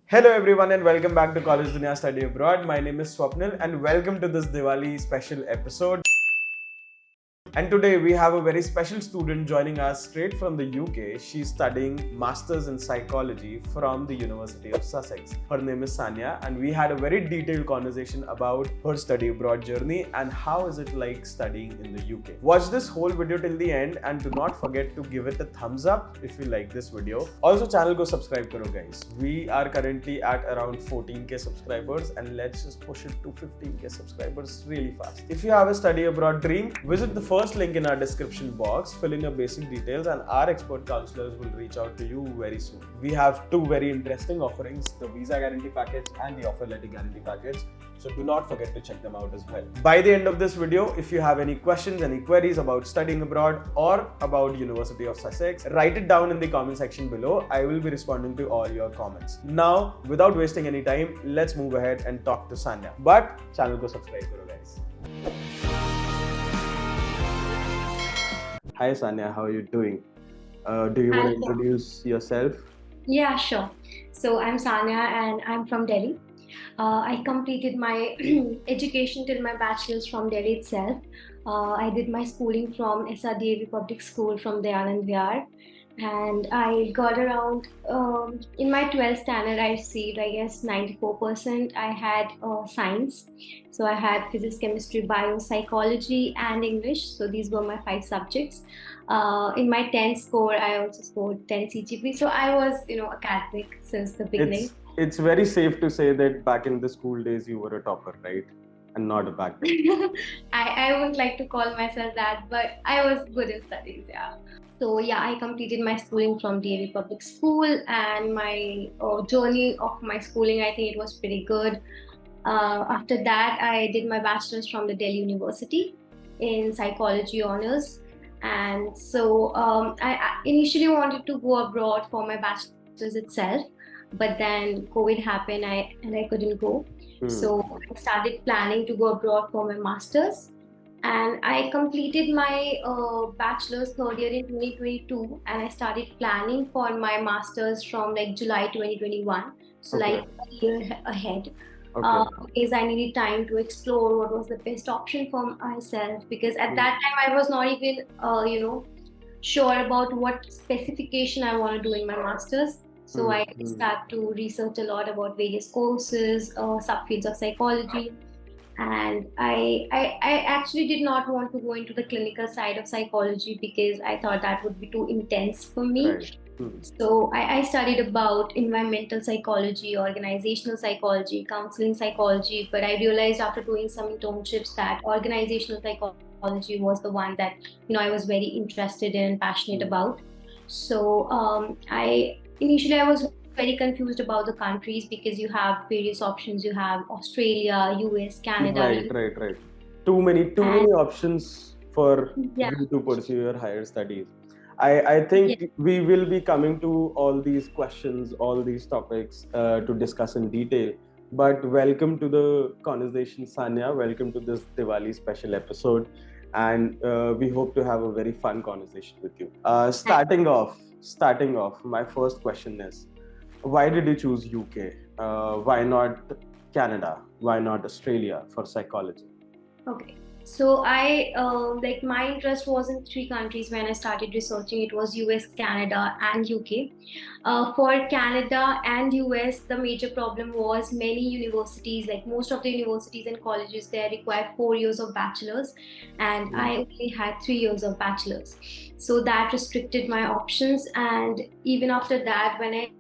Hello everyone and welcome back to Collegedunia Study Abroad. My name is Swapnil and welcome to this Diwali special episode. And today we have a very special student joining us straight from the UK. She's studying Masters in Psychology from the University of Sussex. Her name is Sanya and we had a very detailed conversation about her study abroad journey and how is it like studying in the UK. Watch this whole video till the end and do not forget to give it a thumbs up if you like this video. Also channel ko subscribe karo guys. We are currently at around 14k subscribers and let's just push it to 15k subscribers really fast. If you have a study abroad dream, visit the first link in our description box, fill in your basic details and our expert counselors will reach out to you very soon. We have two very interesting offerings, the visa guarantee package and the offer letter guarantee package. So do not forget to check them out as well. By the end of this video, if you have any questions, any queries about studying abroad or about University of Sussex, write it down in the comment section below. I will be responding to all your comments. Now, without wasting any time, let's move ahead and talk to Sanya. But channel ko subscribe karo guys. Hi Sanya, how are you doing? Do you want to introduce yourself? Yeah, sure. So I'm Sanya and I'm from Delhi. I completed my education till my bachelor's from Delhi itself. I did my schooling from SRDA Public School from Dayanand Vyar. And I got around, in my 12th standard, I received, I guess, 94%. I had science. So I had physics, chemistry, bio, psychology, and English. So these were my 5 subjects. In my 10th score, I also scored 10 CGP. So I was, academic since the beginning. It's very safe to say that back in the school days, you were a topper, right? And not a backbencher. I wouldn't like to call myself that, but I was good in studies, yeah. So yeah, I completed my schooling from DAV Public School and my journey of my schooling, I think it was pretty good. After that, I did my bachelor's from the Delhi University in psychology honors. And so I initially wanted to go abroad for my bachelor's itself, but then COVID happened and I couldn't go. So I started planning to go abroad for my master's. And I completed my bachelor's third year in 2022 and I started planning for my master's from like July 2021. So like a year ahead. Because I needed time to explore what was the best option for myself. Because at that time I was not even, sure about what specification I want to do in my master's. So I start to research a lot about various courses, subfields of psychology. And I actually did not want to go into the clinical side of psychology because I thought that would be too intense for me. Right. So I studied about environmental psychology, organizational psychology, counseling psychology, but I realized after doing some internships that organizational psychology was the one that I was very interested in and passionate about. So initially I was very confused about the countries because you have various options. You have Australia, US, Canada. Right. Too many options for you to pursue your higher studies. I think we will be coming to all these questions, all these topics to discuss in detail. But welcome to the conversation, Sanya. Welcome to this Diwali special episode. And we hope to have a very fun conversation with you. Starting off, my first question is, why did you choose UK? Why not Canada? Why not Australia for psychology? Okay. So my interest was in 3 countries when I started researching. It was US, Canada, and UK. For Canada and US, the major problem was many universities, like most of the universities and colleges, they require 4 years of bachelor's, and I only had 3 years of bachelor's. So that restricted my options. And even after that, when I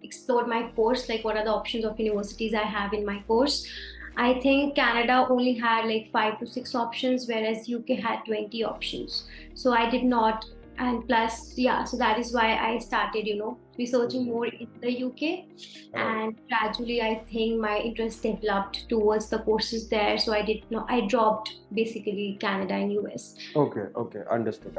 explored my course, like what are the options of universities I have in my course, I think Canada only had like 5 to 6 options, whereas UK had 20 options. So I did not, and plus, so that is why I started, researching more in the UK. And gradually, I think my interest developed towards the courses there. So I dropped basically Canada and US. Okay, understood.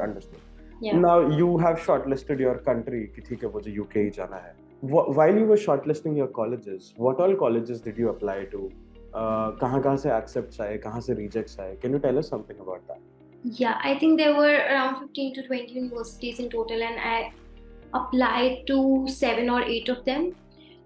Yeah. Now you have shortlisted your country, कि ठीक है मुझे UK ही जाना है. While you were shortlisting your colleges, what all colleges did you apply to? कहाँ से accepts आए, कहाँ से rejects आए? Can you tell us something about that? Yeah, I think there were around 15 to 20 universities in total, and I applied to 7 or 8 of them.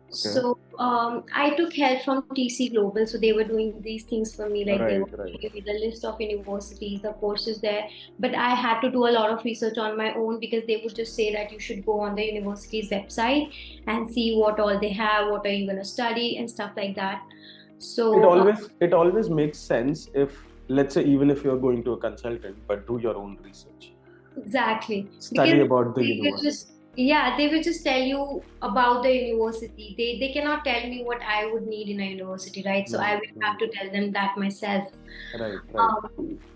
Okay. So I took help from TC Global. So they were doing these things for me, like they were Right. giving me the list of universities, the courses there. But I had to do a lot of research on my own because they would just say that you should go on the university's website and see what all they have, what are you going to study, and stuff like that. It So always makes sense if, let's say, even if you're going to a consultant, but do your own research. exactly, Study because about the they will university. just they will just tell you about the university. They cannot tell me what I would need in a university, right? So I will have to tell them that myself. Right.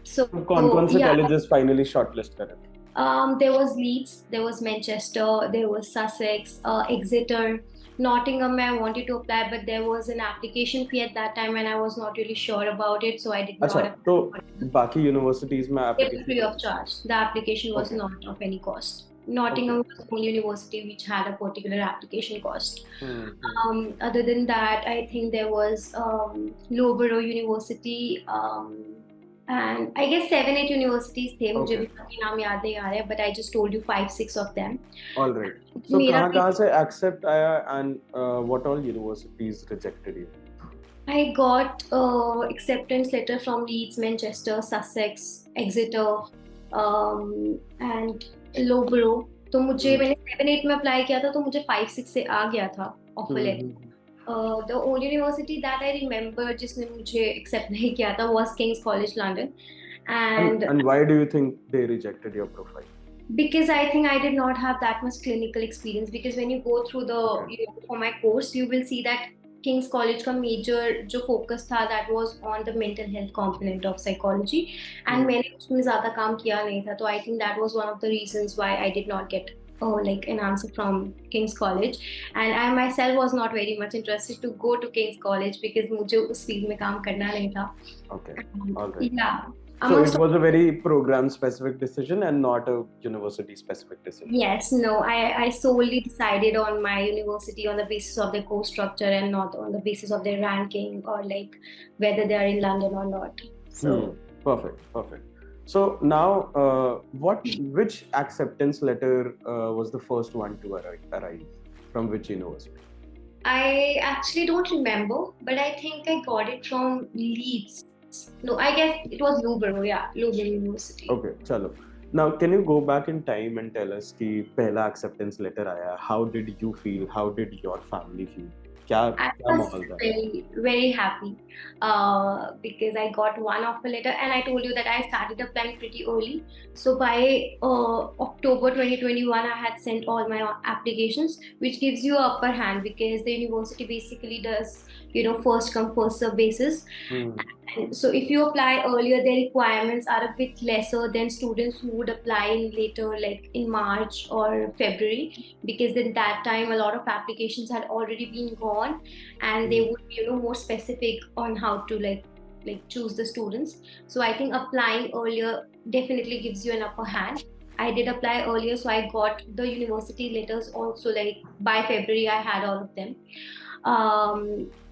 So तो कौन से yeah, colleges finally shortlist करे थे? there was Leeds, there was Manchester, there was Sussex, Exeter, Nottingham. I wanted to apply, but there was an application fee at that time, and I was not really sure about it, so I did अच्छा, not तो apply. बाकी universities में It was application free fee of charge. The application was Okay. not of any cost. Okay. Nottingham was the only university which had a particular application cost. Hmm. Other than that, I think there was Loughborough University, and I guess 7-8 universities थे. मुझे Okay. भी सबके नाम याद नहीं आ रहे, but I just told you 5-6 of them. All right. So मेरा कहाँ से accept आया and what all universities rejected you? I got acceptance letter from Leeds, Manchester, Sussex, Exeter, and Loughborough. तो मुझे मैंने 7-8 में अप्लाई किया था तो मुझे 5-6 से आ गया था offer letter. The only university that I remember जिसने मुझे accept नहीं किया था was King's College London, And why do you think they rejected your profile? because I think I did not have that much clinical experience. Because when you go through the for my course, you will see that King's College का major जो focus था that was on the mental health component of psychology, and मैंने उसमें ज़्यादा काम किया नहीं था. तो I think that was one of the reasons why I did not get like an answer from King's College, and I myself was not very much interested to go to King's College because मुझे उस field में काम करना नहीं था. Okay. All right. Yeah. So it was a very program specific decision and not a university specific decision. Yes, no, I solely decided on my university on the basis of their course structure and not on the basis of their ranking or like whether they are in London or not. So Perfect. So now, which acceptance letter was the first one to arrive from which university? I actually don't remember, but I think I got it from Leeds. No, I guess it was Loughborough. Yeah, Loughborough University. Okay, chalo. Now, can you go back in time and tell us कि पहला acceptance letter आया? How did you feel? How did your family feel? I क्या was माहौल था? very happy because I got one offer letter, and I told you that I started applying pretty early. So by October 2021, I had sent all my applications, which gives you upper hand because the university basically does, first come first serve basis. And so if you apply earlier, the requirements are a bit lesser than students who would apply in later, like in March or February, because in that time a lot of applications had already been gone, and they would be, more specific on how to like choose the students. So I think applying earlier definitely gives you an upper hand. I did apply earlier, so I got the university letters also, like by February I had all of them.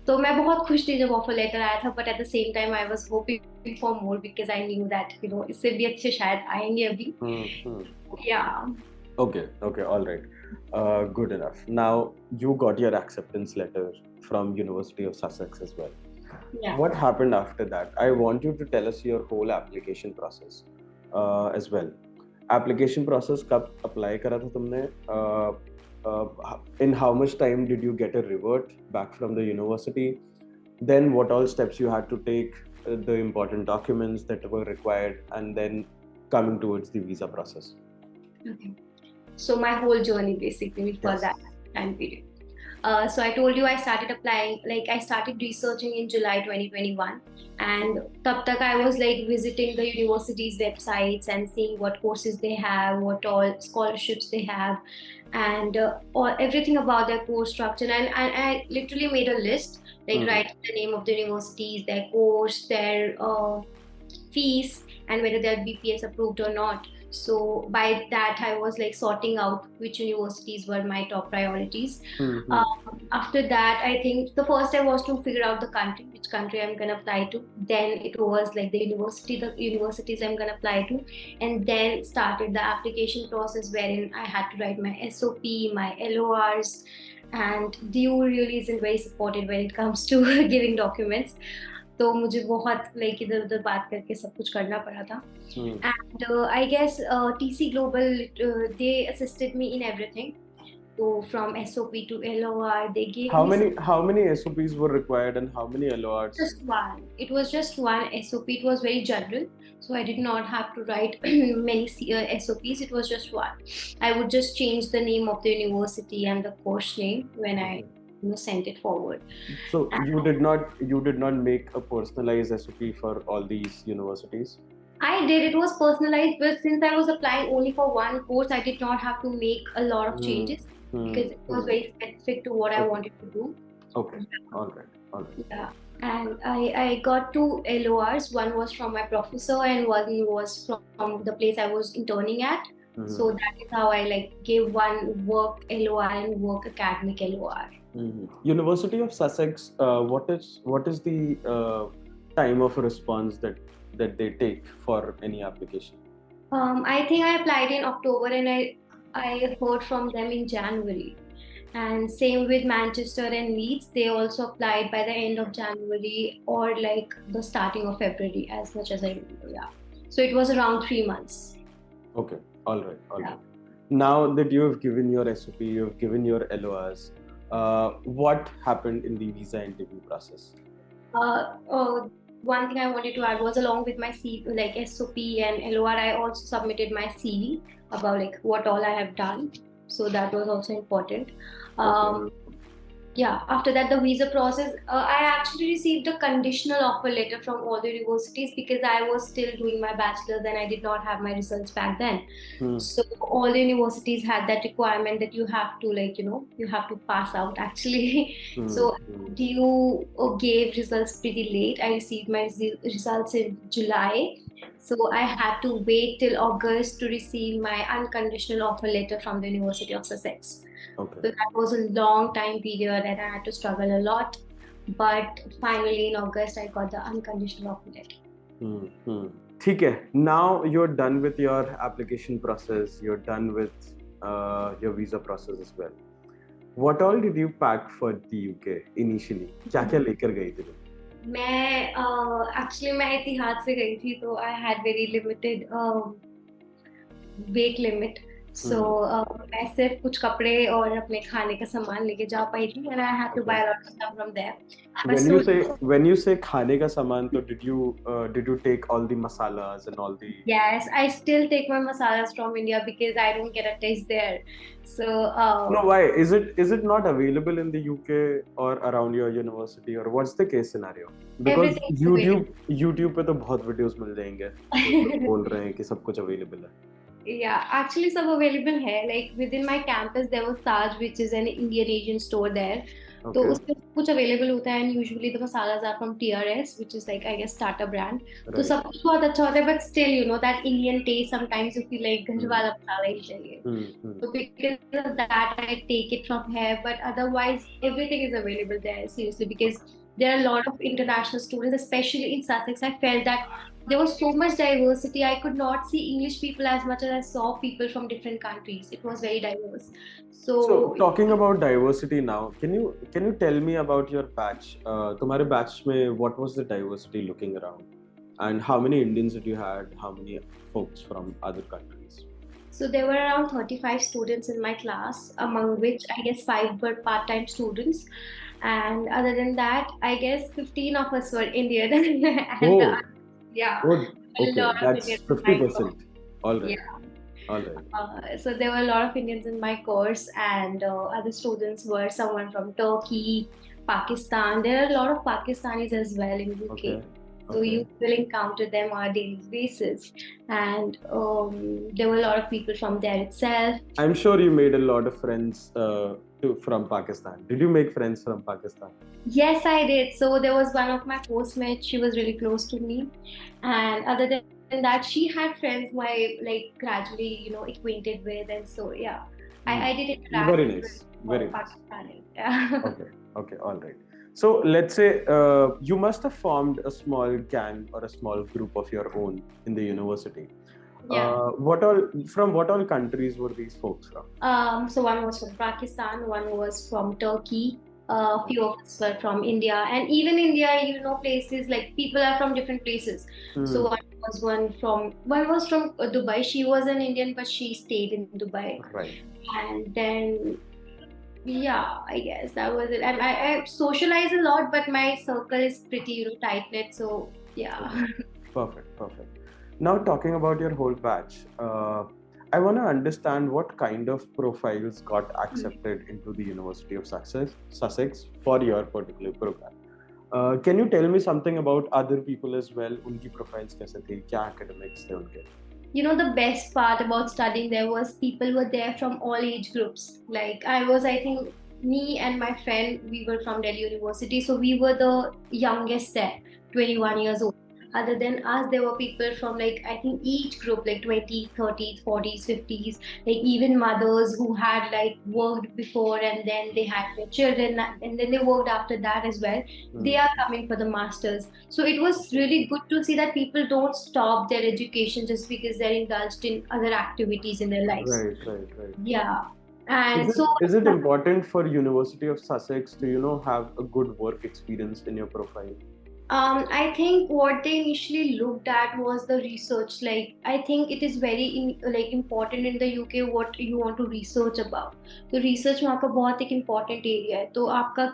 तो मैं बहुत खुश थी जब offer letter आया था, but at the same time I was hoping for more because I knew that इससे भी अच्छे शायद आएंगे अभी. Okay, all right. Good enough. Now you got your acceptance letter from University of Sussex as well. Yeah. What happened after that? I want you to tell us your whole application process as well. Application process कब apply करा था तुमने? In how much time did you get a revert back from the university? Then what all steps you had to take, the important documents that were required, and then coming towards the visa process. Okay. So my whole journey basically for that time period. So I told you I started applying, like I started researching in July 2021, and tab tak I was like visiting the university's websites and seeing what courses they have, what all scholarships they have, and everything about their course structure. And I literally made a list, like writing the name of the universities, their course, their fees, and whether they're BPS approved or not. So by that I was like sorting out which universities were my top priorities. After that, I think the first step was to figure out the country, which country I'm going to apply to. Then it was like the universities I'm going to apply to, and then started the application process wherein I had to write my SOP, my LORs, and DU really isn't very supportive when it comes to giving documents. तो मुझे बहुत like इधर उधर बात करके सब कुछ करना पड़ा था. And I guess TC Global, they assisted me in everything. So from SOP to LOR, they gave me How many SOPs were required and how many LORs? just one. It was just one SOP. It was very general, so I did not have to write many SOPs. It was just one. I would just change the name of the university and the course name when I sent it forward. So you did not make a personalized SOP for all these universities? I did. It was personalized, but since I was applying only for one course, I did not have to make a lot of changes because it was very specific to what I wanted to do. Okay. All right. Yeah. And I got two LORs. One was from my professor and one was from the place I was interning at. So that is how I gave one work LOR and work academic LOR. University of Sussex, what is the time of response that they take for any application? I think I applied in October and I heard from them in January. And same with Manchester and Leeds, they also applied by the end of January or the starting of February, as much as I remember. Yeah. So it was around 3 months. Okay. All right. Now that you have given your SOP, you have given your LORs, what happened in the visa interview process? One thing I wanted to add was along with my CV, SOP and LOR, I also submitted my CV about what all I have done. So that was also important. Yeah, after that, the visa process, I actually received a conditional offer letter from all the universities because I was still doing my bachelor's and I did not have my results back then. So all the universities had that requirement that you have to you have to pass out actually. So DU gave results pretty late. I received my results in July. So I had to wait till August to receive my unconditional offer letter from the University of Sussex. Okay. So that was a long time period and I had to struggle a lot. But finally in August, I got the unconditional offer letter. ठीक है. Now you're done with your application process. You're done with your visa process as well. What all did you pack for the UK initially? क्या लेकर गई थी? मैं इतिहाद से गई थी तो I had very limited weight limit. So मैं सिर्फ कुछ कपड़े और अपने खाने का सामान लेके जा पाई थी and I had to buy a lot of stuff from there. When you say खाने का सामान, तो did you take all the masalas and all the? Yes, I still take my masalas from India because I don't get a taste there. So no, why is it not available in the UK or around your university, or what's the case scenario? Because YouTube पे तो बहुत videos मिल जाएंगे बोल रहे हैं कि सब कुछ available है. Yeah, actually सब available है. Like within my campus there was Taj, which is an Indian Asian store there. तो उसमें कुछ available होता है and usually the masalas are from TRS, which is I guess startup brand. तो सब कुछ बहुत अच्छा होता है, but still that Indian taste sometimes you feel like घर वाला मसाला ही चाहिए. So because of that I take it from here, but otherwise everything is available there, seriously, because there are a lot of international students, especially in Sussex. I felt that there was so much diversity. I could not see English people as much as I saw people from different countries. It was very diverse. So talking about diversity now, can you tell me about your batch? तुम्हारे batch में what was the diversity looking around, and how many Indians did you had? How many folks from other countries? So there were around 35 students in my class, among which I guess 5 were part-time students. And other than that, I guess 15 of us were Indian. Yeah. Okay, that's 50%. All right. Yeah. All right. So there were a lot of Indians in my course, and other students were someone from Turkey, Pakistan. There are a lot of Pakistanis as well in UK. Okay. So you will encounter them on a daily basis, and there were a lot of people from there itself. I'm sure you made a lot of friends from Pakistan. Did you make friends from Pakistan? Yes, I did. So there was one of my postmates. She was really close to me, and other than that, she had friends who I gradually acquainted with, and so yeah, I did interact. Very nice. Very nice. Pakistani. Yeah. Okay. All right. So let's say you must have formed a small gang or a small group of your own in the university. Yeah. From what all countries were these folks from? So one was from Pakistan, one was from Turkey. A few of us were from India, and even India, places like people are from different places. So Hmm. one was from Dubai. She was an Indian, but she stayed in Dubai. Right. And then yeah, I guess that was it. And I socialize a lot, but my circle is pretty, tight knit. So Okay. yeah. Perfect. Perfect. Now talking about your whole batch, I want to understand what kind of profiles got accepted into the University of Sussex for your particular program. Can you tell me something about other people as well? उनकी profiles कैसे थे? क्या academics थे उनके? The best part about studying there was people were there from all age groups. Like I think me and my friend, we were from Delhi University, so we were the youngest there, 21 years old. Other than us, there were people from like I think each group, like 20s, 30s, 40s, 50s, like even mothers who had like worked before and then they had their children and then they worked after that as well. They are coming for the masters. So it was really good to see that people don't stop their education just because they're indulged in other activities in their lives. Right, right, right. Yeah. Is And it so is it important for University of Sussex to have a good work experience in your profile? I think what they initially looked at was the research. Like, I think it is very important in the UK what you want to research about. So research वहाँ का बहुत एक important area है. तो आपका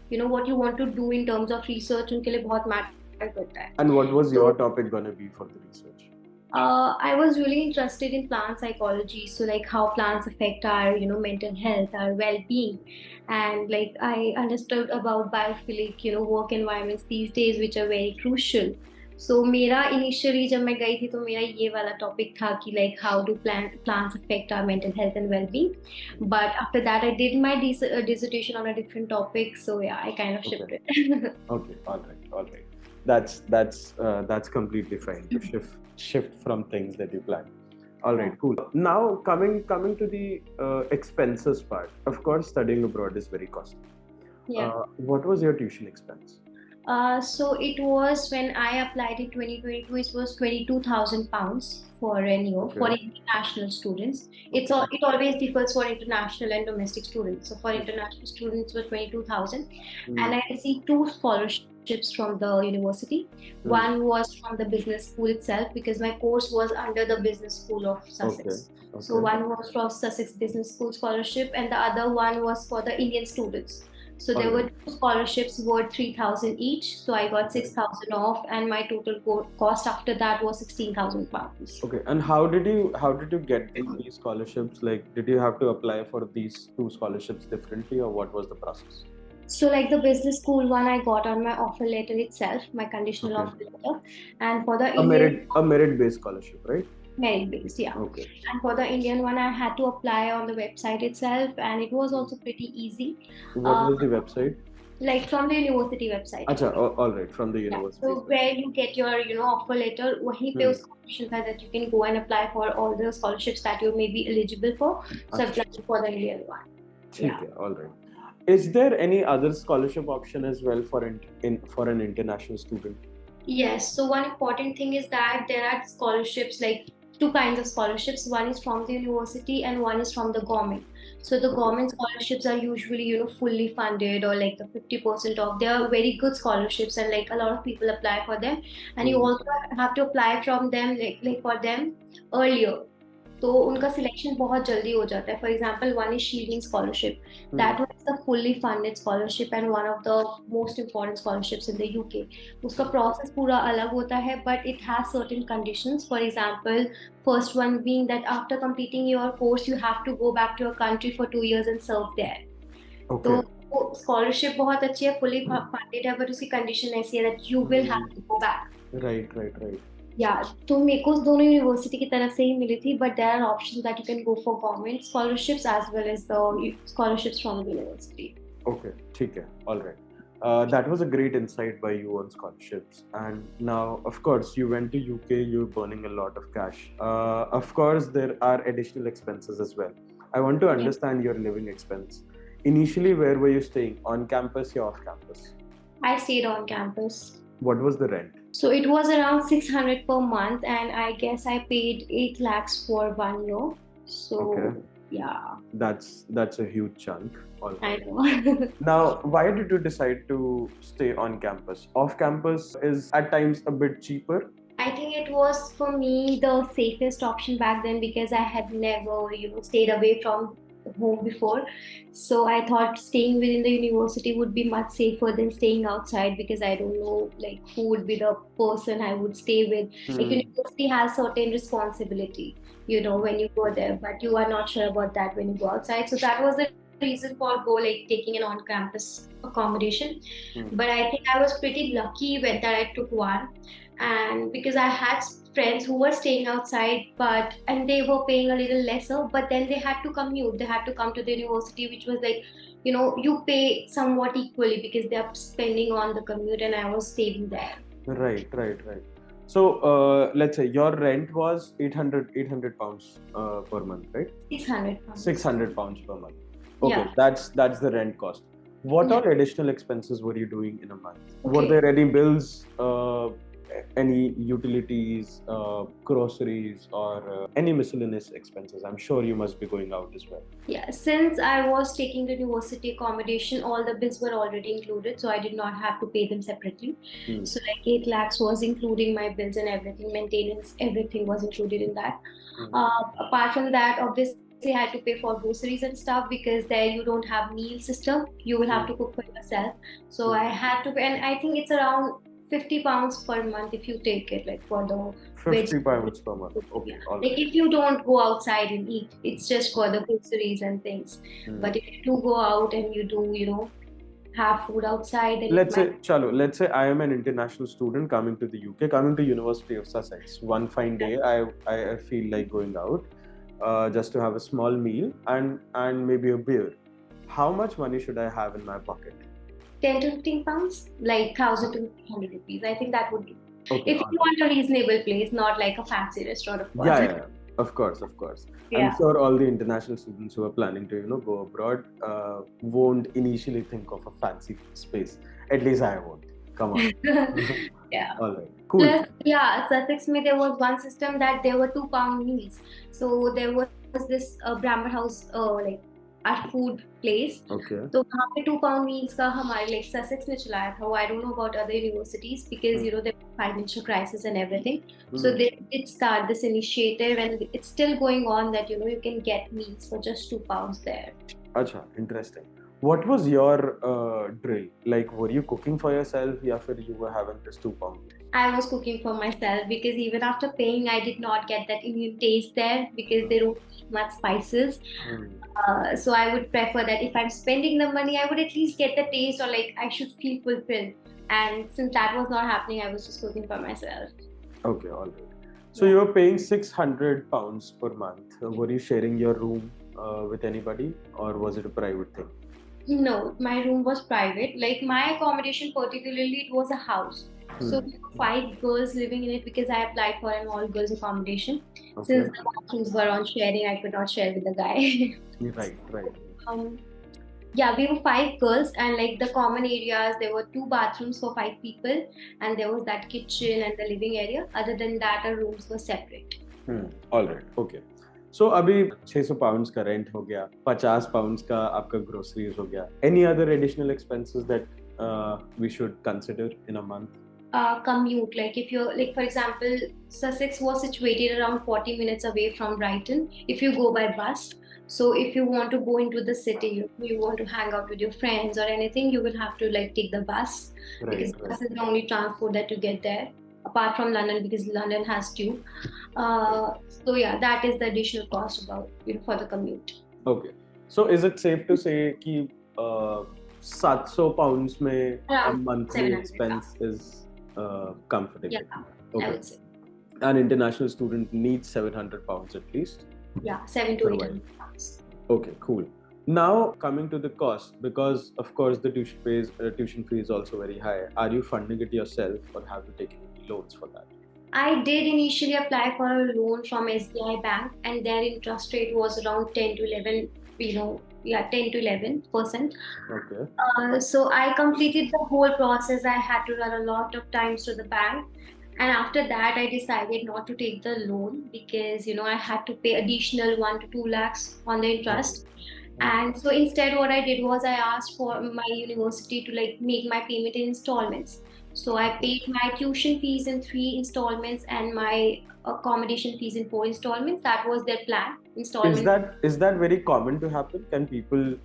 what you want to do in terms of research उनके लिए बहुत matter करता है. And what was So your topic gonna be for the research? I was really interested in plant psychology, so like how plants affect our, mental health, our well-being, and like I understood about biophilic, work environments these days, which are very crucial. So मेरा initially जब मैं गई थी तो मेरा ये वाला topic था कि like how do plants affect our mental health and well-being. But after that I did my dissertation on a different topic, so yeah, I kind of Okay. shifted. Okay, all right. That's completely fine to shift from things that you plan. All right, cool. Now coming to the expenses part. Of course, studying abroad is very costly. Yeah. What was your tuition expense? So it was when I applied in 2022, it was £22,000 for an year for Okay. international students. Okay. It always differs for international and domestic students. So for international students, it was 22,000, and I received two scholarships from the university. One was from the business school itself because my course was under the business school of Sussex. Okay. So one was from Sussex Business School scholarship, and the other one was for the Indian students. So there were two scholarships worth 3,000 each. So I got 6,000 off, and my total cost after that was £16,000. Okay. And how did you get these scholarships? Like, did you have to apply for these two scholarships differently, or what was the process? So like the business school one, I got on my offer letter itself, my conditional offer letter, and for the A merit based scholarship, right? merit based, yeah. Okay. And for the Indian one, I had to apply on the website itself, and it was also pretty easy. What was the website? Like from the university website. Acha, all right, from the university. So where you get your, offer letter, वहीं पे उसका option था that you can go and apply for all the scholarships that you may be eligible for. So apply for the Indian one. Okay, all right. Is there any other scholarship option as well for an international student? Yes. So one important thing is that there are scholarships, like two kinds of scholarships. One is from the university and one is from the government. So the government scholarships are usually, fully funded or like the 50% off. They are very good scholarships and like a lot of people apply for them. And you also have to apply from them like for them earlier. तो उनका selection बहुत जल्दी हो जाता है. For example one is shielding scholarship. That was the fully funded scholarship and one of the most important scholarships in the UK. उसका process पूरा अलग होता है but it has certain conditions. For example first one being that after completing your course you have to go back to your country for 2 years and serve there. तो scholarship बहुत अच्छी है, fully funded है, but उसकी condition ऐसी है that you will have to go back. Right. तो मेरे को दोनों यूनिवर्सिटी की तरफ से ही मिली थी, but there are options that you can go for government scholarships as well as the scholarships from the university. Okay, ठीक है, all right. That was a great insight by you on scholarships. And now, of course, you went to UK, you're burning a lot of cash. Of course, there are additional expenses as well. I want to understand your living expense. Initially, where were you staying? On campus or off campus? I stayed on campus. What was the rent? So it was around 600 per month, and I guess I paid 8 lakhs for 1 year. So Okay. yeah, That's a huge chunk. All I right. know. Now, why did you decide to stay on campus? Off campus is at times a bit cheaper. I think it was for me the safest option back then because I had never, stayed away from home before. So I thought staying within the university would be much safer than staying outside because I don't know like who would be the person I would stay with. Like Hmm. university has certain responsibility, when you go there, but you are not sure about that when you go outside. So that was the reason for go like taking an on-campus accommodation. Hmm. But I think I was pretty lucky when that I took one, and because I had friends who were staying outside and they were paying a little lesser, but then they had to commute, they had to come to the university, which was like, you pay somewhat equally because they are spending on the commute, and I was saving there. Right. So, let's say your rent was 800 pounds per month, right? 600 pounds. 600 pounds per month. Okay, Yeah. that's the rent cost. What Yeah. all additional expenses were you doing in a month? Were Okay. there any bills, any utilities, groceries, or any miscellaneous expenses? I'm sure you must be going out as well. Yeah, since I was taking the university accommodation, all the bills were already included, so I did not have to pay them separately. Hmm. So like 8 lakhs was including my bills and everything, maintenance, everything was included in that. Hmm. Apart from that, obviously I had to pay for groceries and stuff because there you don't have meal system. You will have to cook for yourself. So I had to pay, and I think it's around 50 pounds per month if you take it like for the 50 vegetable. pounds per month. Okay, Yeah. all Like right. if you don't go outside and eat, it's just for the groceries and things. Hmm. But if you do go out and you do, have food outside, then it Let's say I am an international student coming to the UK, coming to University of Sussex. One fine day, I feel like going out, just to have a small meal and maybe a beer. How much money should I have in my pocket? 10 to 15 pounds, like 1,000 to 1,500 rupees. I think that would do. Okay, If all you right. want a reasonable place, not like a fancy restaurant, of course. Yeah. Of course. I'm Yeah. sure all the international students who are planning to, go abroad, won't initially think of a fancy space. At least I won't. Come on. Yeah. All right. Cool. Plus, yeah, Sussex में there was one system that there were £2 meals. So there was this Bramber House, like our food place. Okay. तो वहाँ पे £2 meals का हमारे like Sussex ने चलाया था. I don't know about other universities because there was financial crisis and everything. So they did start this initiative, and it's still going on that you can get meals for just £2 there. Acha, interesting. What was your drill? Like, were you cooking for yourself, or you were having this £2? I was cooking for myself because even after paying, I did not get that Indian taste there because they don't eat much spices. So I would prefer that if I'm spending the money, I would at least get the taste, or like I should feel fulfilled. And since that was not happening, I was just cooking for myself. Okay, all right. So you were paying £600 per month. Were you sharing your room with anybody, or was it a private thing? No, my room was private. Like my accommodation, particularly, it was a house. So we were 5 girls living in it because I applied for an all girls accommodation. Okay. Since the bathrooms were on sharing, I could not share with the guy. Right. Yeah, we were 5 girls, and like the common areas, there were 2 bathrooms for 5 people, and there was that kitchen and the living area. Other than that, our rooms were separate. All right. Okay. So अभी 600 pounds का rent हो गया, 50 pounds का आपका groceries हो गया. Any other additional expenses that we should consider in a month? Commute, like if you're like, for example, Sussex was situated around 40 minutes away from Brighton if you go by bus. So if you want to go into the city, you want to hang out with your friends or anything, you will have to like take the bus, because bus is the only transport that you get there apart from London, because London has tube. So yeah, that is the additional cost about for the commute. Okay. So is it safe to say कि 700 pounds में a monthly 700, expense is comfortable? Yeah, okay. I would say. An international student needs 700 pounds at least? Yeah, 700 to 800 pounds. Okay, cool. Now coming to the cost, because of course the tuition fee is also very high. Are you funding it yourself, or have you taken any loans for that? I did initially apply for a loan from SBI Bank, and their interest rate was around 10 to 11, 10 to 11%. Okay. So I completed the whole process. I had to run a lot of times to the bank. And after that, I decided not to take the loan because, I had to pay additional 1 to 2 lakhs on the interest. And so instead, what I did was I asked for my university to like make my payment in installments. So I paid my tuition fees in 3 installments and my accommodation fees in 4 installments. That was their plan. Installment. Is that very common to happen? Can people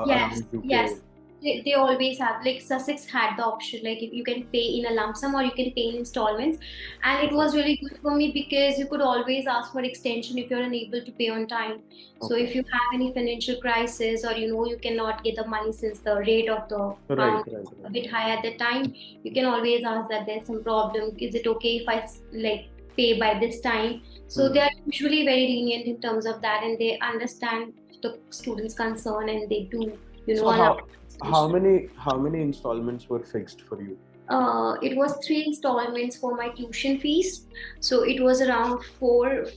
Yes, around UK? yes. They always have, like Sussex had the option, like if you can pay in a lump sum or you can pay in installments. And it was really good for me because you could always ask for extension if you're unable to pay on time. So Okay. if you have any financial crisis or you cannot get the money since the rate of the pound is a bit high at the time, you can always ask that there's some problem. Is it okay if I like pay by this time? So they are usually very lenient in terms of that, and they understand the students' concern, and they do, So allow how many installments were fixed for you? it was 3 installments for my tuition fees. So it was around 5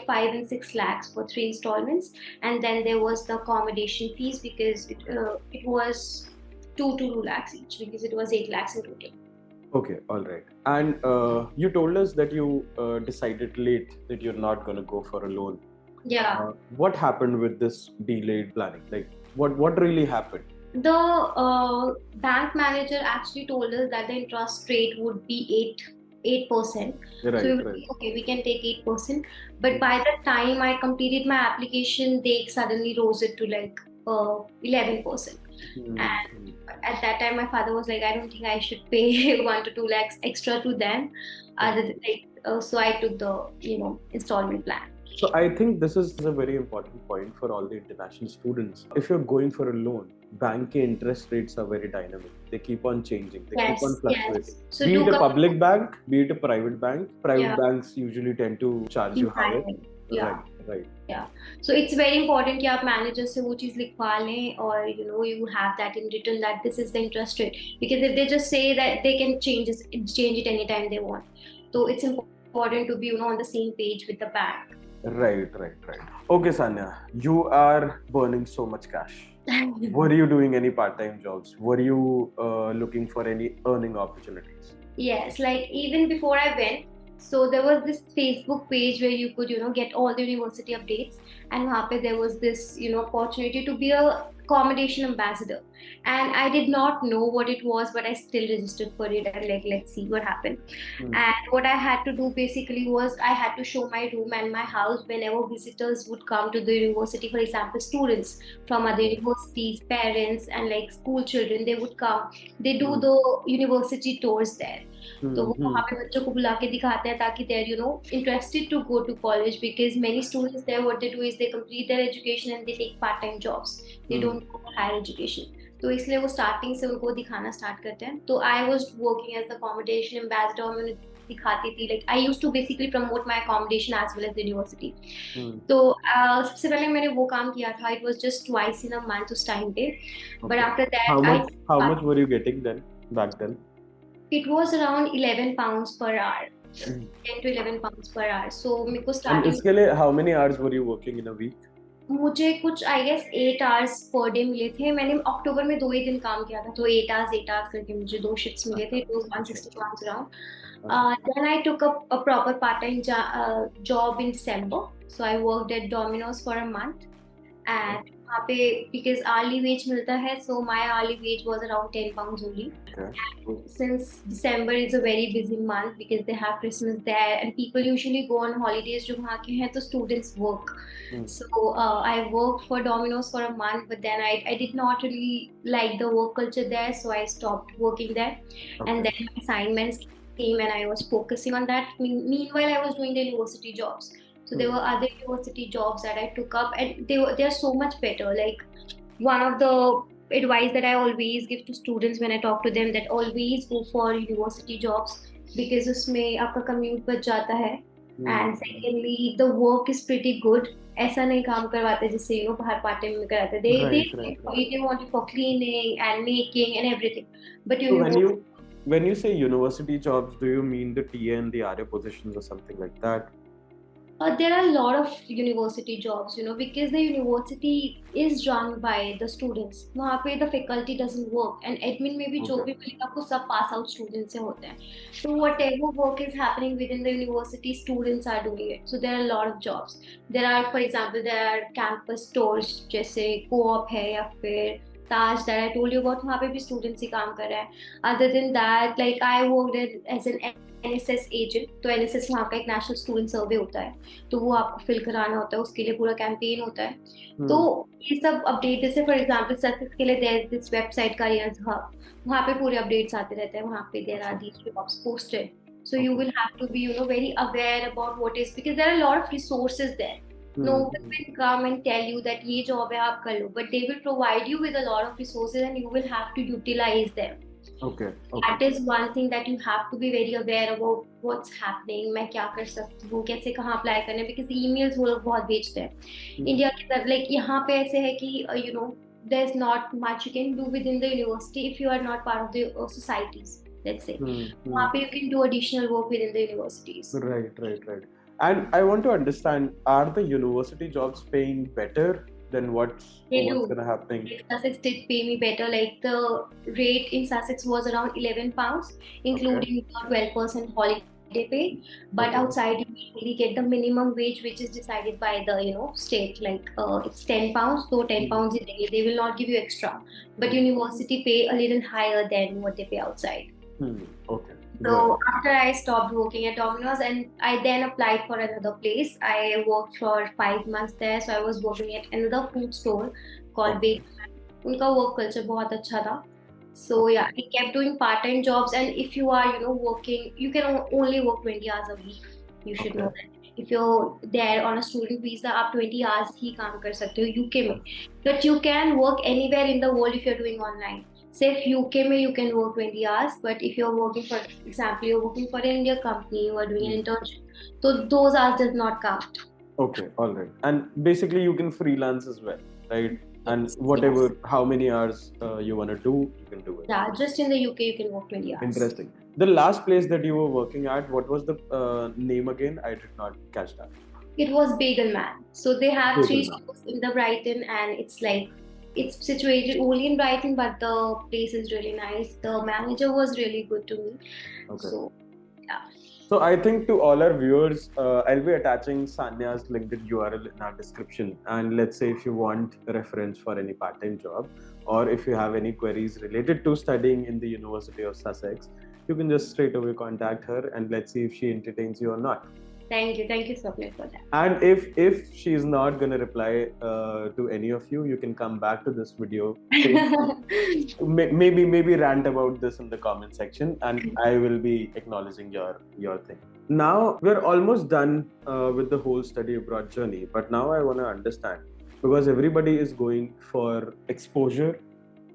and 6 lakhs for 3 installments. And then there was the accommodation fees because it was 2 to 2 lakhs each because it was 8 lakhs in total. Okay, all right. And you told us that you decided late that you're not going to go for a loan. Yeah. What happened with this delayed planning? Like, what really happened? The bank manager actually told us that the interest rate would be 8%. Right, So right. okay, we can take 8%. But by the time I completed my application, they suddenly rose it to like 11%. And at that time, my father was like, I don't think I should pay 1 to 2 lakhs extra to them. So I took the installment plan. So I think this is a very important point for all the international students. If you're going for a loan, bank interest rates are very dynamic. They keep on changing. They keep on fluctuating. Yes. So be it a public bank, be it a private bank. Private banks usually tend to charge you higher. Yeah. Right. Yeah. So it's very important कि आप manager से वो चीज़ लिखवा लें और you have that in written that this is the interest rate, because if they just say that they can change it anytime they want. So it's important to be on the same page with the bank. Right. Okay, Sanya, you are burning so much cash. Were you doing any part-time jobs? Were you looking for any earning opportunities? Yes, like even before I went, so there was this Facebook page where you could, get all the university updates, and वहाँ पे there was this, opportunity to be a accommodation ambassador, and I did not know what it was, but I still registered for it and like let's see what happened. And what I had to do basically was I had to show my room and my house whenever visitors would come to the university. For example, students from other universities, parents, and like school children, they would come. They do the university tours there. तो वो वहाँ पे बच्चों को बुला के दिखाते हैं ताकि they're interested to go to college, because many students there what they do is they complete their education and they take part-time jobs. They don't go for higher education. तो इसलिए वो starting से उनको दिखाना start करते हैं. तो I was working as the accommodation ambassador. मैं उन्हें दिखाती थी, like I used to basically promote my accommodation as well as the university. तो सबसे पहले मैंने वो काम किया था. It was just twice in a month उस time पे. But after that, how much were you getting then back then? It was around 11 pounds per hour. 10 to 11 pounds per hour. So मेरे को starting. And इसके लिए how many hours were you working in a week? मुझे कुछ I guess 8 hours per day मिले थे. मैंने अक्टूबर में 2 ही दिन काम किया था, तो 8 hours करके मुझे 2 shifts मिले थे. It was 160 pounds around. Then I took up a proper part-time job in December. So I worked at Domino's for a month. And वहाँ पे because hourly wage मिलता है, so my hourly wage was around 10 pounds only. And since December is a very busy month because they have Christmas there and people usually go on holidays जो वहाँ के हैं, तो students work. So I worked for Domino's for a month, but then I did not really like the work culture there, so I stopped working there. And then assignments came and I was focusing on that. Meanwhile, I was doing the university jobs. So there were other university jobs that I took up, and they're so much better. Like one of the advice that I always give to students when I talk to them, that always go for university jobs because उसमें आपका commute बच जाता है. And secondly, the work is pretty good. ऐसा नहीं काम करवाते जिससे बाहर part time में कराते. They want you for cleaning and making and everything. But when you say university jobs, do you mean the TA and the RA positions or something like that? There are a lot of university jobs, because the university is run by the students. वहाँ पे the faculty doesn't work and admin में भी जो Okay. भी मिलेगा आपको सब pass out students से होते हैं. So whatever work is happening within the university, students are doing it. So there are a lot of jobs. There are, for example, there are campus stores जैसे co-op है या फिर Taj that I told you about. वहाँ पे भी students ही काम कर रहे हैं. Other than that, like I worked as an NSS agent. तो NSS वहाँ का एक नेशनल स्टूडेंट सर्वे होता है, तो वो आपको फिल कराना होता है, उसके लिए पूरा कैंपेन होता है. तो ये सब अपडेट, जैसे फॉर एग्जांपल सक्सेस के लिए there this website careers hub, वहाँ पे पूरे अपडेट्स आते रहते हैं. वहाँ पे there are these jobs posted, so you will have to be very aware about what is, because there are a lot of resources there. No one will come and tell you that ये job है आप कर लो, but they will provide you with a lot of resources and you will have to utilize them. Okay. That is one thing that you have to be very aware about what's happening. मैं क्या कर सकती हूँ, कैसे कहाँ apply करने, because emails वो लोग बहुत भेजते हैं. इंडिया की तरफ like यहाँ पे ऐसे है कि there's not much you can do within the university if you are not part of the societies, let's say. वहाँ पे you can do additional work within the universities. Right. And I want to understand, are the university jobs paying better than what's going to happen? Like, Sussex did pay me better. Like the rate in Sussex was around £11, including the 12% holiday pay. But outside you usually get the minimum wage, which is decided by the state. Like it's £10, so £10 a day. They will not give you extra. But university pay a little higher than what they pay outside. Okay. So after I stopped working at Domino's and I then applied for another place. I worked for 5 months there. So I was working at another food store called Bakery. उनका work culture बहुत अच्छा था. So yeah, I kept doing part-time jobs, and if you are working, you can only work 20 hours a week. You should know that. If you're there on a student visa, आप 20 hours ही काम कर सकते हो UK में. But you can work anywhere in the world if you're doing online. Say if UK में you can work 20 hours, but if you're working, for example, you're working for an Indian company, you are doing an internship, so those hours does not count. Okay, all right. And basically you can freelance as well, right? And whatever, how many hours you want to do, you can do it. Yeah, just in the UK you can work 20 hours. Interesting. The last place that you were working at, what was the name again? I did not catch that. It was Bagel Man. So they have 3 stores in the Brighton, and it's situated only in Brighton, but the place is really nice. The manager was really good to me. Okay. So, yeah. So I think to all our viewers, I'll be attaching Sanya's LinkedIn URL in our description. And let's say if you want a reference for any part-time job, or if you have any queries related to studying in the University of Sussex, you can just straight away contact her and let's see if she entertains you or not. Thank you, Swapnil, for that. And if she's not gonna reply to any of you, you can come back to this video. maybe rant about this in the comment section, and I will be acknowledging your thing. Now we're almost done with the whole study abroad journey, but now I want to understand, because everybody is going for exposure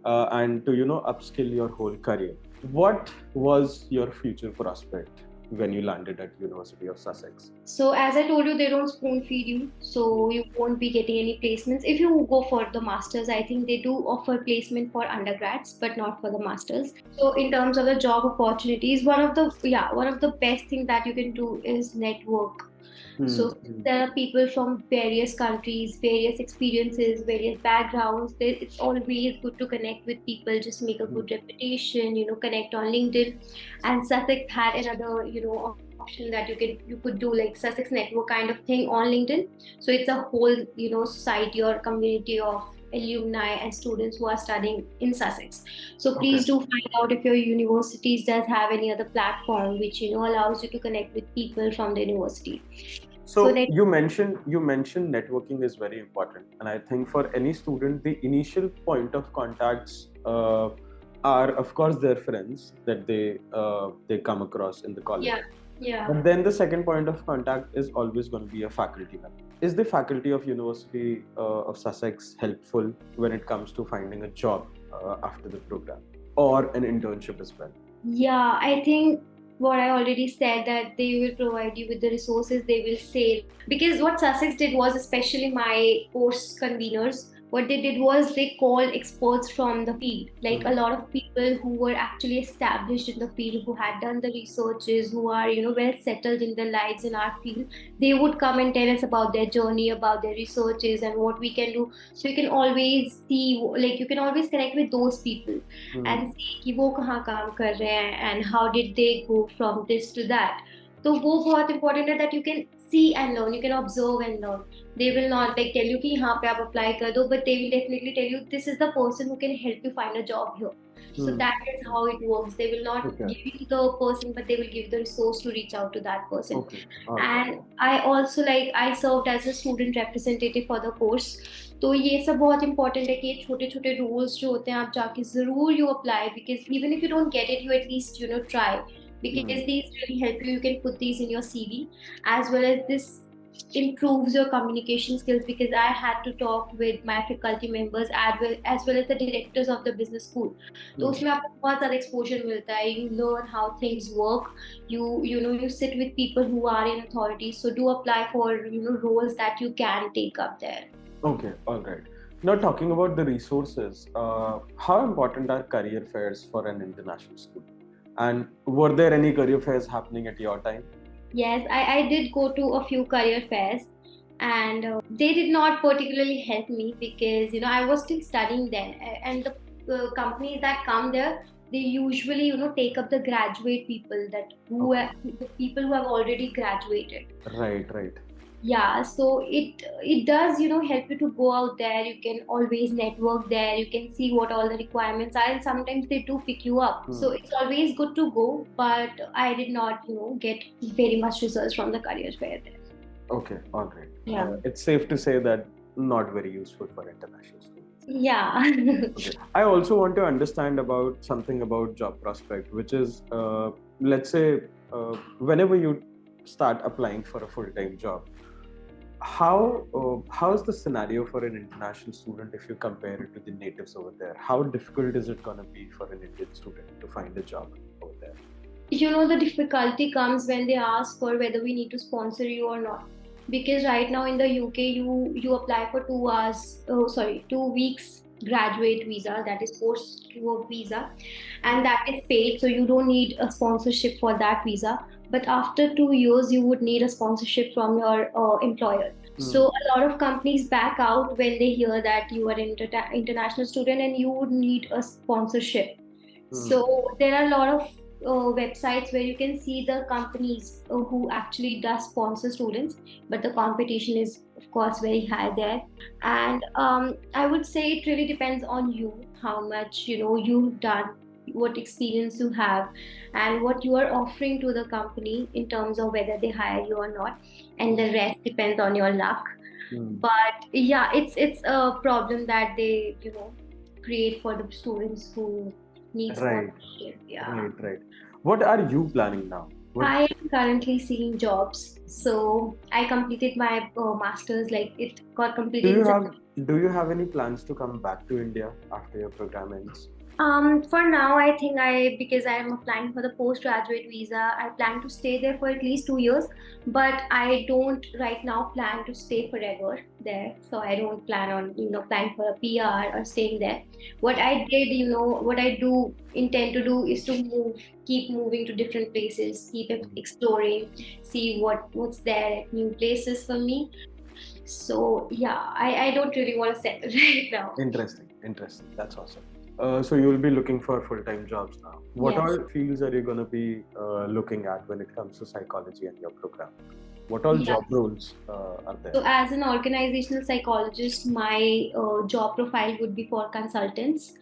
and to upskill your whole career. What was your future prospect when you landed at University of Sussex? So as I told you, they don't spoon feed you, so you won't be getting any placements. If you go for the masters, I think they do offer placement for undergrads, but not for the masters. So in terms of the job opportunities, one of the best things that you can do is network. So there are people from various countries, various experiences, various backgrounds. It's always good to connect with people, just make a good reputation, connect on LinkedIn. And Sussex had another, option that you could do, like Sussex Network kind of thing on LinkedIn. So it's a whole, society or community of alumni and students who are studying in Sussex. So please do find out if your universities does have any other platform which allows you to connect with people from the university. So you mentioned networking is very important, and I think for any student, the initial point of contacts are of course their friends that they come across in the college. Yeah. But then the second point of contact is always going to be a faculty member. Is the faculty of University of Sussex helpful when it comes to finding a job after the program, or an internship as well? Yeah, I think what I already said, that they will provide you with the resources, they will say, because what Sussex did was, especially my course conveners, what they did was they called experts from the field, like a lot of people who were actually established in the field, who had done the researches, who are well settled in their lives in our field. They would come and tell us about their journey, about their researches, and what we can do. So you can always see, like you can always connect with those people and see कि वो कहाँ काम कर रहे हैं and how did they go from this to that. तो वो बहुत important है that you can see and learn, you can observe and learn. They will not like tell you कि यहाँ पे आप apply कर दो, but they will definitely tell you this is the person who can help you find a job here. So that is how it works. They will not give you the person, but they will give the resource to reach out to that person. Okay. And I also I served as a student representative for the course. तो ये सब बहुत important है कि ये छोटे छोटे rules जो होते हैं आप जाके जरूर you apply, because even if you don't get it, you at least try, because these really help you. You can put these in your CV, as well as this improves your communication skills, because I had to talk with my faculty members as well as the directors of the business school. तो उसमें आपको बहुत ज़्यादा exposure मिलता है. You learn how things work. You sit with people who are in authority. So do apply for roles that you can take up there. Okay, all right. Now talking about the resources, how important are career fairs for an international student? And were there any career fairs happening at your time? Yes, I did go to a few career fairs, and they did not particularly help me, because I was still studying then, and the companies that come there, they usually take up the graduate people, that the people who have already graduated. Right. Yeah, so it does help you to go out there. You can always network there. You can see what all the requirements are, and sometimes they do pick you up. So it's always good to go, but I did not get very much results from the career fair there. Okay, all right. Yeah. It's safe to say that not very useful for international students. Yeah. Okay. I also want to understand about something about job prospect, which is let's say whenever you start applying for a full-time job, how's the scenario for an international student if you compare it to the natives over there? How difficult is it going to be for an Indian student to find a job over there? The difficulty comes when they ask for whether we need to sponsor you or not. Because right now in the UK, you apply for 2 weeks graduate visa, that is post-work visa, and that is paid, so you don't need a sponsorship for that visa. But after 2 years, you would need a sponsorship from your employer. So a lot of companies back out when they hear that you are an international student and you would need a sponsorship. So there are a lot of websites where you can see the companies who actually does sponsor students, but the competition is of course very high there. And I would say it really depends on you, how much you've done, what experience you have, and what you are offering to the company in terms of whether they hire you or not, and the rest depends on your luck. But yeah, it's a problem that they create for the students who need sponsorship. Yeah. Right. What are you planning now? I am currently seeking jobs. So I completed my master's, it got completed. Do you have any plans to come back to India after your program ends? For now, I think because I am applying for the postgraduate visa, I plan to stay there for at least 2 years, but I don't right now plan to stay forever there. So I don't plan on, applying for a PR or staying there. What I did, what I do intend to do is to keep moving to different places, keep exploring, see what's there, new places for me. So yeah, I don't really want to settle right now. Interesting. That's awesome. So you'll be looking for full-time jobs now. What all fields are you going to be looking at when it comes to psychology and your program? What all job roles are there? So as an organizational psychologist, my job profile would be for consultants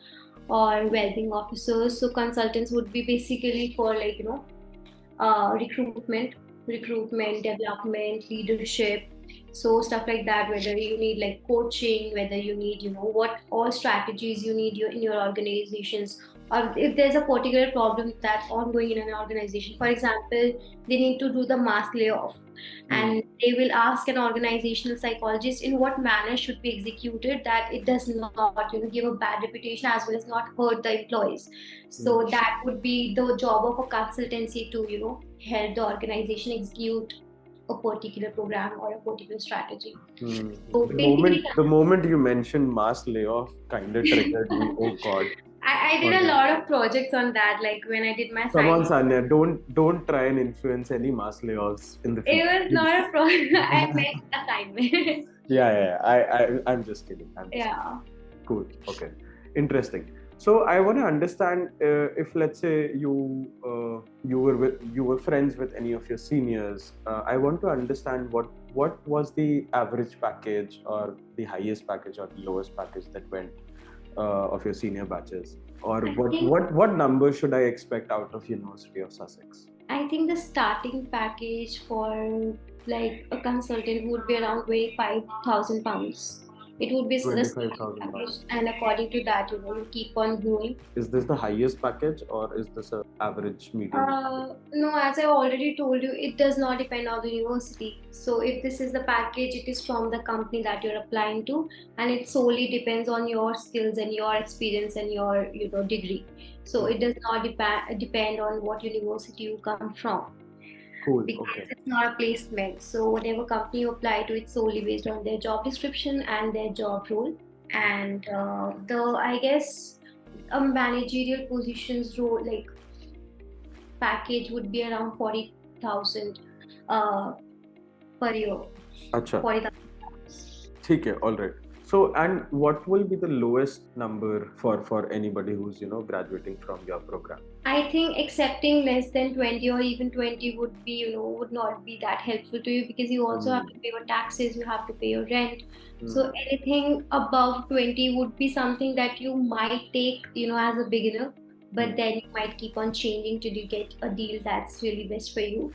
or well-being officers. So consultants would be basically for recruitment, development, leadership. So stuff like that, whether you need coaching, whether you need what all strategies you need in your organizations, or if there's a particular problem that's ongoing in an organization. For example, they need to do the mass layoff, and they will ask an organizational psychologist in what manner should be executed that it does not give a bad reputation as well as not hurt the employees. So that would be the job of a consultancy to help the organization execute a particular program or a particular strategy. Hmm. So The basically, moment you mentioned mass layoff kind of triggered me. Oh God. I did a lot of projects on that. Like when I did my Come on, science, Sanya. Don't try and influence any mass layoffs in the it future. was not a project. I meant assignment. Yeah. I'm just kidding. Yeah. Cool. Okay. Interesting. So I want to understand if, let's say, you were friends with any of your seniors. I want to understand what was the average package or the highest package or the lowest package that went of your senior batches, or I think what number should I expect out of University of Sussex? I think the starting package for like a consultant would be around £25,000. It would be the Twenty-five starting thousand package, pounds. and according to that, you keep on growing. Is this the highest package or is this a average medium? No, as I already told you, it does not depend on the university. So if this is the package, it is from the company that you're applying to, and it solely depends on your skills and your experience and your degree. So it does not depend on what university you come from, Cool. because Okay. it's not a placement. So whatever company you apply to, it's solely based on their job description and their job role. And I guess a managerial positions role like package would be around 40,000 per year. Acha. 40,000. ठीक है, all right. So, and what will be the lowest number for anybody who's graduating from your program? I think accepting less than 20 or even 20 would be, would not be that helpful to you, because you also have to pay your taxes, you have to pay your rent. So anything above 20 would be something that you might take, as a beginner, but then you might keep on changing till you get a deal that's really best for you.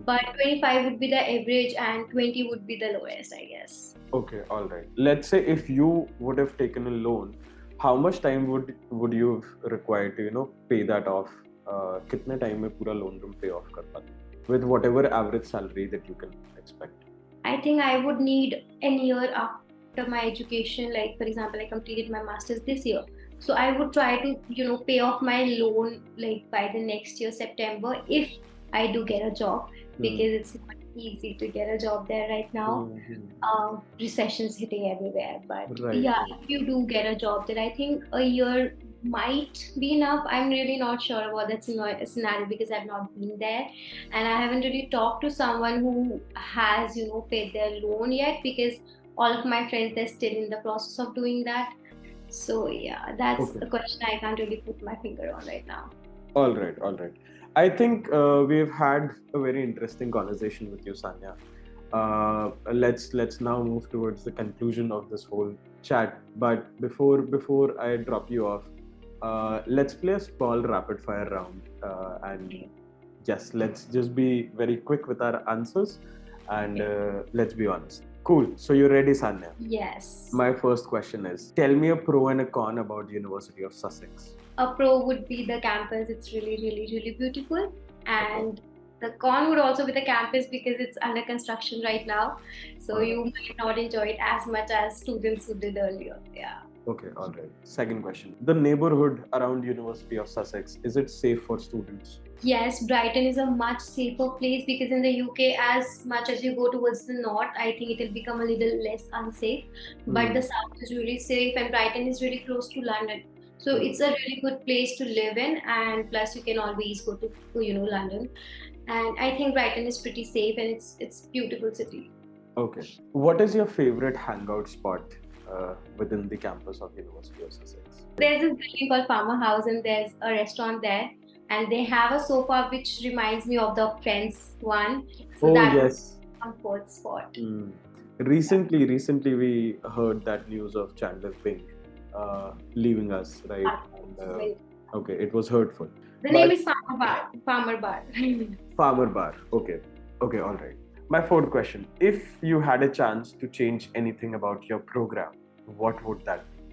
But 25 would be the average and 20 would be the lowest, I guess. Okay, all right. Let's say if you would have taken a loan, how much time would you have required to pay that off? कितने time में पूरा loan तुम pay off कर पाते with whatever average salary that you can expect? I think I would need a year after my education. Like for example, I completed my masters this year, so I would try to pay off my loan like by the next year September, if I do get a job, because it's not easy to get a job there right now. Recession's hitting everywhere, but Right. if you do get a job there, I think a year might be enough. I'm really not sure about that scenario because I've not been there, and I haven't really talked to someone who has paid their loan yet, because all of my friends, they're still in the process of doing that. So yeah, that's Okay. the question I can't really put my finger on right now. All right. I think we've had a very interesting conversation with you, Sanya. Let's now move towards the conclusion of this whole chat. But before I drop you off, let's play a small rapid fire round. And yes, let's just be very quick with our answers, and let's be honest. Cool. So you're ready, Sanya? Yes. My first question is: tell me a pro and a con about University of Sussex. A pro would be the campus. It's really beautiful, and the con would also be the campus because it's under construction right now, so you might not enjoy it as much as students who did earlier. Yeah. Okay, all right. Second question: the neighborhood around University of Sussex, is it safe for students? Yes, Brighton is a much safer place, because in the UK, as much as you go towards the north, I think it will become a little less unsafe. But the south is really safe, and Brighton is really close to London. So it's a really good place to live in, and plus you can always go to London. And I think Brighton is pretty safe, and it's beautiful city. Okay. What is your favorite hangout spot within the campus of University of Sussex? There's this building called Falmer House, and there's a restaurant there, and they have a sofa which reminds me of the Friends one. So yes. Comfort spot. Recently we heard that news of Chandler Bing leaving us, right? And, okay, it was hurtful. The name is Falmer Bar. Falmer Bar. Falmer Bar. Okay, all right. My fourth question: if you had a chance to change anything about your program, what would that be?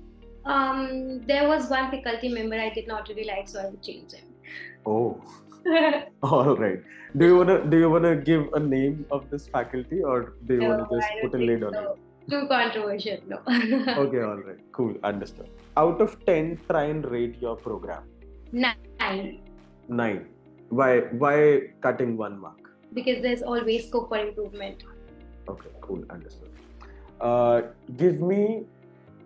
There was one faculty member I did not really like, so I would change him. Oh. All right. Do you wanna give a name of this faculty, or do you wanna just put a lid on it? Too controversial, no. Okay, all right. Cool, understood. Out of 10, try and rate your program. 9. 9. Why cutting one mark? because there's always scope for improvement. Okay, cool, understood. Give me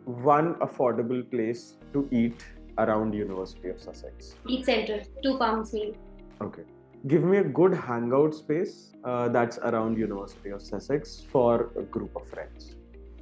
one affordable place to eat around University of Sussex. Each center, £2 meal. Okay. Give me a good hangout space that's around University of Sussex for a group of friends.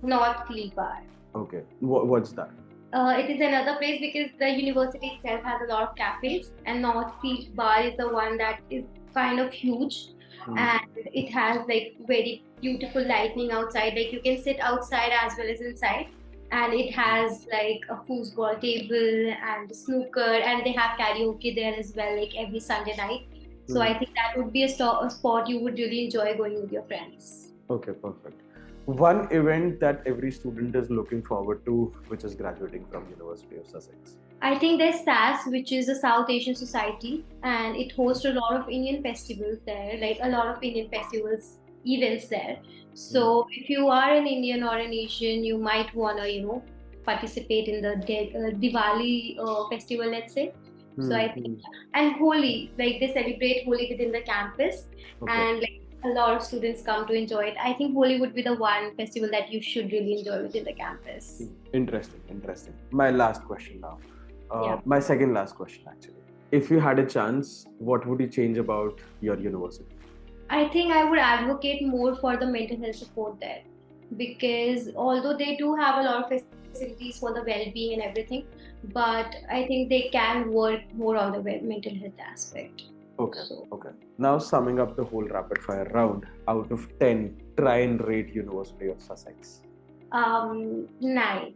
Northfield Bar. Okay. What's that? It is another place because the university itself has a lot of cafes, and Northfield Bar is the one that is kind of huge, and it has like very beautiful lighting outside. Like you can sit outside as well as inside, and it has like a foosball table and snooker, and they have karaoke there as well, like every Sunday night. So I think that would be a spot you would really enjoy going with your friends. Okay, perfect. One event that every student is looking forward to, which is graduating from University of Sussex. I think there's SAS, which is a South Asian society, and it hosts a lot of Indian festivals there, like a lot of Indian festivals events there. So if you are an Indian or an Asian, you might wanna, participate in the Diwali festival, let's say. So I think, and Holi, like they celebrate Holi within the campus, and like a lot of students come to enjoy it. I think Holi would be the one festival that you should really enjoy within the campus. Interesting. My last question now. My second last question actually. If you had a chance, what would you change about your university? I think I would advocate more for the mental health support there, because although they do have a lot of facilities for the well-being and everything, but I think they can work more on the mental health aspect. Okay. Now summing up the whole rapid fire round, out of 10, try and rate University of Sussex. 9.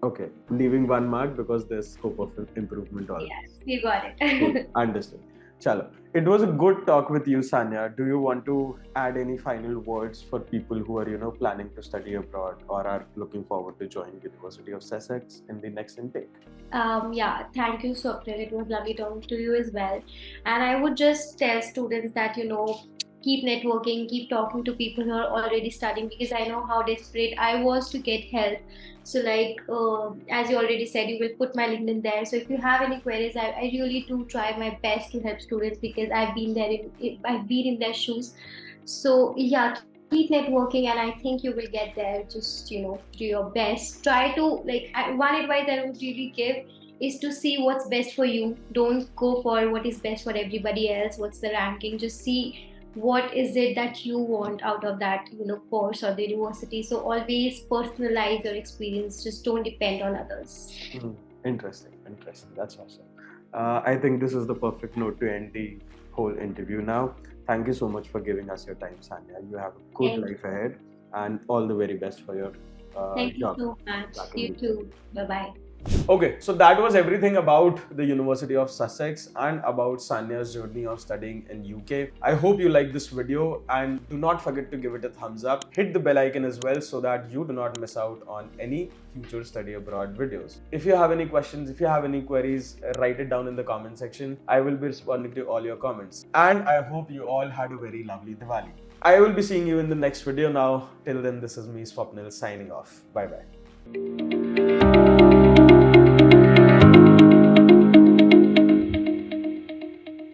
Okay, leaving 1 mark because there's scope of improvement always. Yes, you got it. Understood. Chalo. It was a good talk with you, Sanya. Do you want to add any final words for people who are, planning to study abroad or are looking forward to join University of Sussex in the next intake? Thank you, Swapnil. It was lovely talking to you as well. And I would just tell students that, keep networking, keep talking to people who are already studying, because I know how desperate I was to get help. So as you already said, you will put my LinkedIn there. So if you have any queries, I really do try my best to help students, because I've been in their shoes. So keep networking, and I think you will get there. Just, do your best. Try to, one advice I would really give is to see what's best for you. Don't go for what is best for everybody else. What's the ranking? Just see what is it that you want out of that course or the university. So always personalize your experience. Just don't depend on others. Interesting. That's awesome. I think this is the perfect note to end the whole interview now. Thank you so much for giving us your time, Sanya. You have a good life ahead, and all the very best for your Thank you job. so much. You too. Bye-bye. Okay, so that was everything about the University of Sussex and about Sanya's journey of studying in UK. I hope you liked this video, and do not forget to give it a thumbs up. Hit the bell icon as well so that you do not miss out on any future study abroad videos. If you have any questions, if you have any queries, write it down in the comment section. I will be responding to all your comments. And I hope you all had a very lovely Diwali. I will be seeing you in the next video now. Till then, this is me, Swapnil, signing off. Bye-bye.